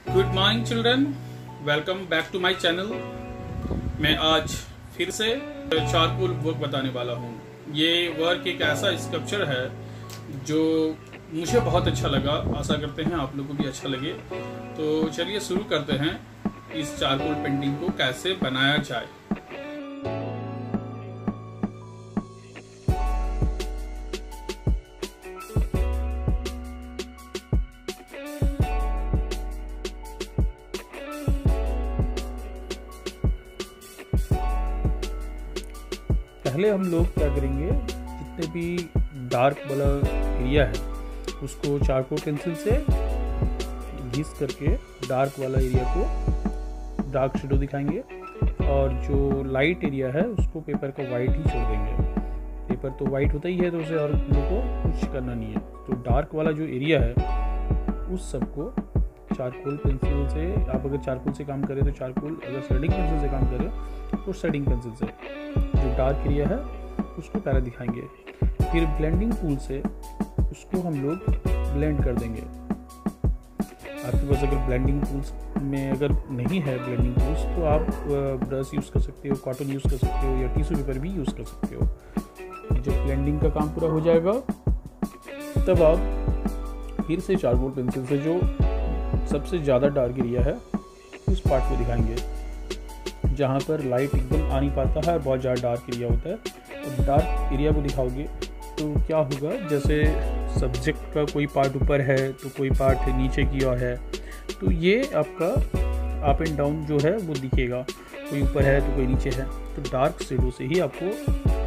Good morning children, welcome back to my channel. मैं आज फिर से चारकोल वर्क बताने वाला हूँ। ये वर्क एक ऐसा स्कल्पचर है जो मुझे बहुत अच्छा लगा। आशा करते हैं आप लोगों को भी अच्छा लगे। तो चलिए शुरू करते हैं इस चारकोल पेंटिंग को कैसे बनाया जाए। पहले हम लोग क्या करेंगे, जितने भी डार्क वाला एरिया है उसको चारकोल पेंसिल से घिस करके डार्क वाला एरिया को डार्क शेडो दिखाएंगे और जो लाइट एरिया है उसको पेपर का वाइट ही छोड़ देंगे। पेपर तो वाइट होता ही है तो उसे और हम लोग को कुछ करना नहीं है। तो डार्क वाला जो एरिया है उस सबको चारकोल पेंसिल से, आप अगर चारकोल से काम करें तो चारकोल, अगर शेडिंग पेंसिल से काम करें तो शेडिंग पेंसिल से जो डार्क एरिया है उसको पहले दिखाएंगे। फिर ब्लेंडिंग टूल से उसको हम लोग ब्लेंड कर देंगे। आपके पास अगर ब्लेंडिंग टूल्स में अगर नहीं है ब्लेंडिंग टूल्स तो आप ब्रश यूज़ कर सकते हो, कॉटन यूज़ कर सकते हो या टिश्यू पेपर भी यूज़ कर सकते हो। जब ब्लेंडिंग का काम पूरा हो जाएगा तब आप फिर से चारकोल पेंसिल से जो सबसे ज़्यादा डार्क एरिया है उस पार्ट को दिखाएंगे जहाँ पर लाइट एकदम आ नहीं पाता है और बहुत ज़्यादा डार्क एरिया होता है। तो डार्क एरिया को दिखाओगे तो क्या होगा, जैसे सब्जेक्ट का कोई पार्ट ऊपर है तो कोई पार्ट नीचे की ओर है, तो ये आपका अप एंड डाउन जो है वो दिखेगा। कोई ऊपर है तो कोई नीचे है। तो डार्क शेडो से ही आपको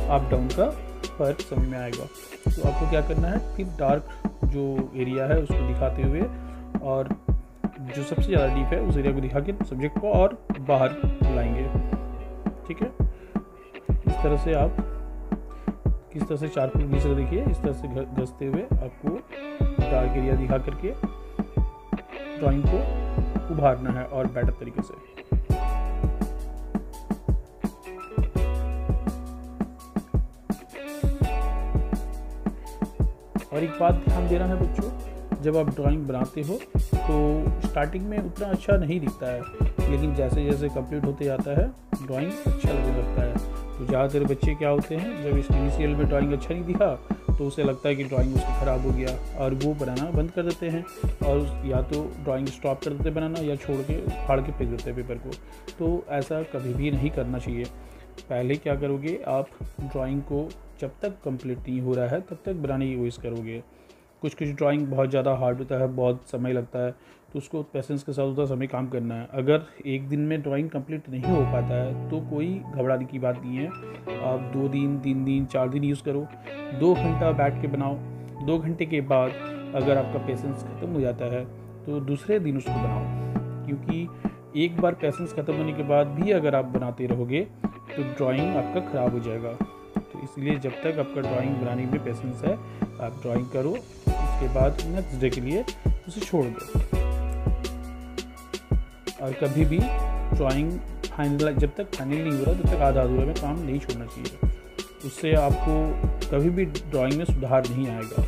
अप डाउन का फर्क समझ में आएगा। तो आपको क्या करना है, फिर डार्क जो एरिया है उसको दिखाते हुए और जो सबसे ज़्यादा डीप है उस एरिया को दिखा के सब्जेक्ट को और बाहर लाएंगे। ठीक है, इस तरह से आप किस तरह से चारकोल घिस कर देखिए, इस तरह से घसते हुए आपको डार्क एरिया दिखा करके ड्राइंग को उभारना है और बेटर तरीके से। और एक बात ध्यान देना है बच्चों, जब आप ड्राइंग बनाते हो तो स्टार्टिंग में उतना अच्छा नहीं दिखता है, लेकिन जैसे जैसे कंप्लीट होते जाता है ड्राइंग अच्छा लगने लगता है। तो ज़्यादातर बच्चे क्या होते हैं, जब इस इनिशियल में ड्राइंग अच्छा नहीं दिखा तो उसे लगता है कि ड्राइंग उसकी ख़राब हो गया और वो बनाना बंद कर देते हैं और या तो ड्राइंग स्टॉप कर देते बनाना या छोड़ के फाड़ के फेंक देते हैं पेपर को। तो ऐसा कभी भी नहीं करना चाहिए। पहले क्या करोगे, आप ड्राइंग को जब तक कंप्लीट नहीं हो रहा है तब तक बनाने की कोशिश करोगे। कुछ ड्राइंग बहुत ज़्यादा हार्ड होता है, बहुत समय लगता है, तो उसको पेशेंस के साथ उतना समय काम करना है। अगर एक दिन में ड्राइंग कंप्लीट नहीं हो पाता है तो कोई घबराने की बात नहीं है। आप 2 दिन, 3 दिन, 4 दिन यूज़ करो, 2 घंटा बैठ के बनाओ। 2 घंटे के बाद अगर आपका पेशेंस ख़त्म हो जाता है तो दूसरे दिन उसको बनाओ, क्योंकि एक बार पेशेंस ख़त्म होने के बाद भी अगर आप बनाते रहोगे तो ड्राइंग आपका ख़राब हो जाएगा। तो इसलिए जब तक आपका ड्राइंग बनाने में पेशेंस है आप ड्राइंग करो, उसके बाद नेक्स्ट डे के लिए उसे छोड़ दो। और कभी भी ड्राइंग फाइनल, जब तक फाइनल नहीं हो रहा तब तक आधा अधूरा में काम नहीं छोड़ना चाहिए। उससे आपको कभी भी ड्राइंग में सुधार नहीं आएगा,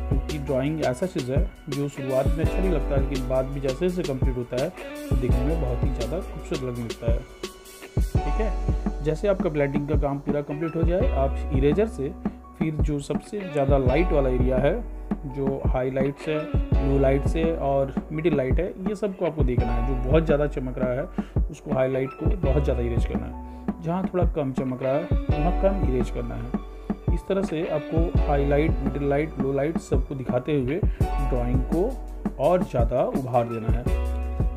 क्योंकि ड्राइंग ऐसा चीज़ है जो शुरुआत में अच्छा नहीं लगता है, लेकिन बाद में जैसे जैसे कंप्लीट होता है तो देखने में बहुत ही ज़्यादा खूबसूरत लगने लगता है। ठीक है, जैसे आपका ब्लेंडिंग का काम पूरा कंप्लीट हो जाए, आप इरेजर से फिर जो सबसे ज़्यादा लाइट वाला एरिया है, जो हाई लाइट्स है, लो लाइट्स है और मिडिल लाइट है, ये सब को आपको देखना है। जो बहुत ज़्यादा चमक रहा है उसको हाई लाइट को बहुत ज़्यादा इरेज करना है, जहाँ थोड़ा कम चमक रहा है वहाँ कम इरेज करना है। इस तरह से आपको हाई लाइट, मिडिल लाइट, लो लाइट सबको दिखाते हुए ड्राइंग को और ज़्यादा उभार देना है।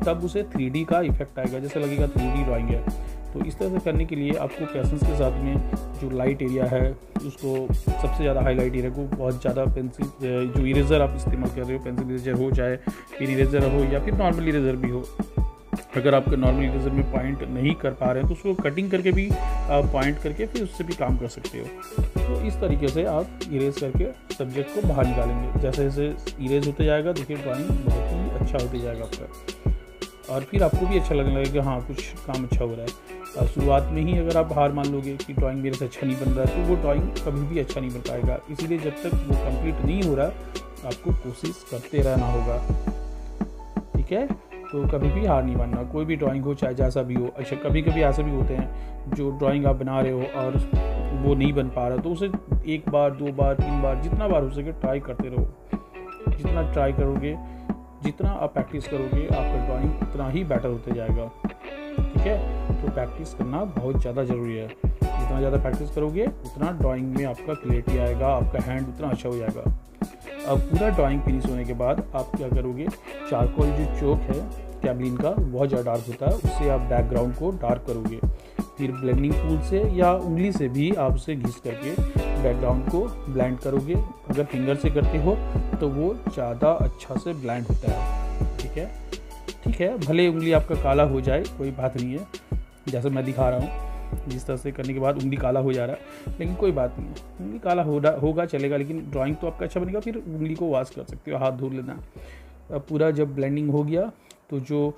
तब उसे 3D का इफेक्ट आएगा, जैसे लगेगा 3D ड्राइंग है। तो इस तरह से करने के लिए आपको पेशेंस के साथ में जो लाइट एरिया है उसको सबसे ज़्यादा हाईलाइट एरिया को बहुत ज़्यादा पेंसिल, जो इरेज़र आप इस्तेमाल कर रहे हो, पेंसिल इरेजर हो चाहे पेन इरेजर हो या फिर नॉर्मल इरेजर भी हो, अगर आपका नॉर्मल इरेजर में पॉइंट नहीं कर पा रहे हैं तो उसको कटिंग करके भी आप पॉइंट करके फिर उससे भी काम कर सकते हो। तो इस तरीके से आप इरेज करके सब्जेक्ट को बाहर निकालेंगे। जैसे जैसे इरेज होते जाएगा देखिए ड्राइंग बहुत ही अच्छा होते जाएगा आपका, और फिर आपको भी अच्छा लगने लगेगा कि हाँ कुछ काम अच्छा हो रहा है। शुरुआत में ही अगर आप हार मान लोगे कि ड्राइंग मेरे से अच्छा नहीं बन रहा है तो वो ड्राइंग कभी भी अच्छा नहीं बन पाएगा। इसीलिए जब तक वो कंप्लीट नहीं हो रहा आपको कोशिश करते रहना होगा। ठीक है, तो कभी भी हार नहीं मानना, कोई भी ड्राइंग हो चाहे जैसा भी हो। अच्छा कभी कभी ऐसे भी होते हैं जो ड्राइंग आप बना रहे हो और वो नहीं बन पा रहा, तो उसे 1 बार 2 बार 3 बार जितना बार हो सके ट्राई करते रहो। जितना ट्राई करोगे, जितना आप प्रैक्टिस करोगे, आपका ड्राइंग उतना ही बेटर होते जाएगा। ठीक है, तो प्रैक्टिस करना बहुत ज़्यादा ज़रूरी है। जितना ज़्यादा प्रैक्टिस करोगे उतना ड्राइंग में आपका क्लियरिटी आएगा, आपका हैंड उतना अच्छा हो जाएगा। अब पूरा ड्राइंग फिनिश होने के बाद आप क्या करोगे, चारकोल जो चौक है कैमलिन का बहुत ज़्यादा डार्क होता है, उससे आप बैकग्राउंड को डार्क करोगे। फिर ब्लेंडिंग टूल से या उंगली से भी आप उसे घिस करके बैकग्राउंड को ब्लेंड करोगे। अगर फिंगर से करते हो तो वो ज़्यादा अच्छा से ब्लेंड होता है। ठीक है, भले उंगली आपका काला हो जाए कोई बात नहीं है, जैसे मैं दिखा रहा हूँ जिस तरह से करने के बाद उंगली काला हो जा रहा है, लेकिन कोई बात नहीं, उंगली काला होगा चलेगा, लेकिन ड्राइंग तो आपका अच्छा बनेगा। फिर उंगली को वॉश कर सकते हो, हाथ धो लेना। अब पूरा जब ब्लेंडिंग हो गया तो जो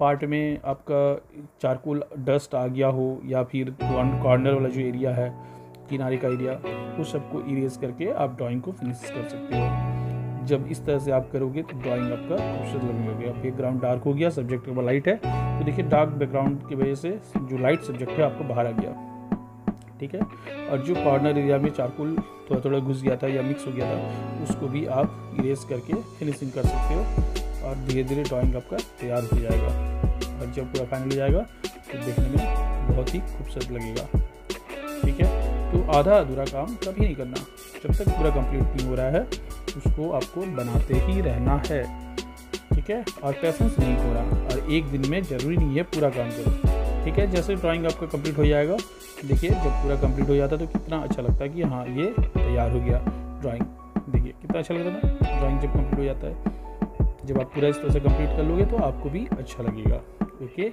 पार्ट में आपका चारकोल डस्ट आ गया हो या फिर कॉर्नर वाला जो एरिया है, किनारे का एरिया, उस सबको इरेज करके आप ड्राइंग को फिनिश कर सकते हो। जब इस तरह से आप करोगे तो ड्राइंग आपका खूबसूरत लगने लगेगा। बैकग्राउंड डार्क हो गया, सब्जेक्ट का लाइट है, तो देखिए डार्क बैकग्राउंड की वजह से जो लाइट सब्जेक्ट है आपको बाहर आ गया। ठीक है, और जो कॉर्नर एरिया में चारकोल थोड़ा थोड़ा घुस गया था या मिक्स हो गया था, उसको भी आप इरेज करके फिनिशिंग कर सकते हो और धीरे धीरे ड्राइंग आपका तैयार हो जाएगा। और जब पूरा फाइनल हो जाएगा तो देखने में बहुत ही खूबसूरत लगेगा। ठीक है, तो आधा अधूरा काम कभी नहीं करना, जब तक पूरा कंप्लीट नहीं हो रहा है उसको आपको बनाते ही रहना है। ठीक है, और पेशेंस नहीं हो रहा, और एक दिन में ज़रूरी नहीं है पूरा काम करो। ठीक है, जैसे ड्राइंग आपका कंप्लीट हो जाएगा, देखिए जब पूरा कंप्लीट हो जाता है तो कितना अच्छा लगता है कि हाँ ये तैयार हो गया ड्राइंग। देखिए कितना अच्छा लगता है ना ड्राइंग जब कंप्लीट हो जाता है। जब आप पूरा इस तरह से कंप्लीट कर लोगे तो आपको भी अच्छा लगेगा। ओके।